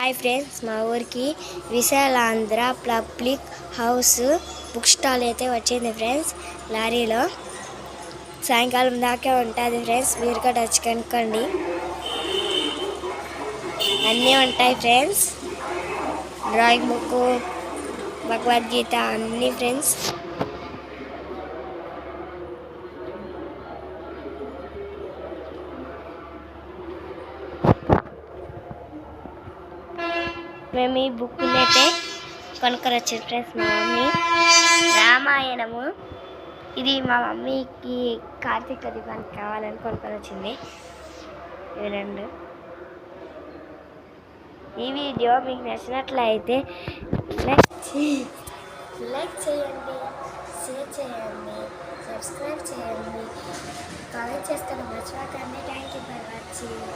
Hi friends, మా ఊరికి Visalandhra public house book stall అయితే వచ్చింది ఫ్రెండ్స్. లారీలో సాయంకాలం దాకా ఉంటుంది ఫ్రెండ్స్. మీరు కూడా వచ్చి కనుక్కోండి, అన్నీ ఉంటాయి ఫ్రెండ్స్. డ్రాయింగ్ బుక్, భగవద్గీత అన్నీ ఫ్రెండ్స్. మేము ఈ బుక్ని అయితే కొనుక్కొని వచ్చారు ఫ్రెండ్స్. మా మమ్మీ రామాయణము, ఇది మా మమ్మీకి కార్తీక దీపానికి కావాలని కొనుక్కొని వచ్చింది. ఇవి రెండు. ఈ వీడియో మీకు నచ్చినట్లయితే లైక్ చేయండి, షేర్ చేయండి, సబ్స్క్రైబ్ చేయండి, కామెంట్ చేస్తాను మర్చిపోకండి. Thank you for watching.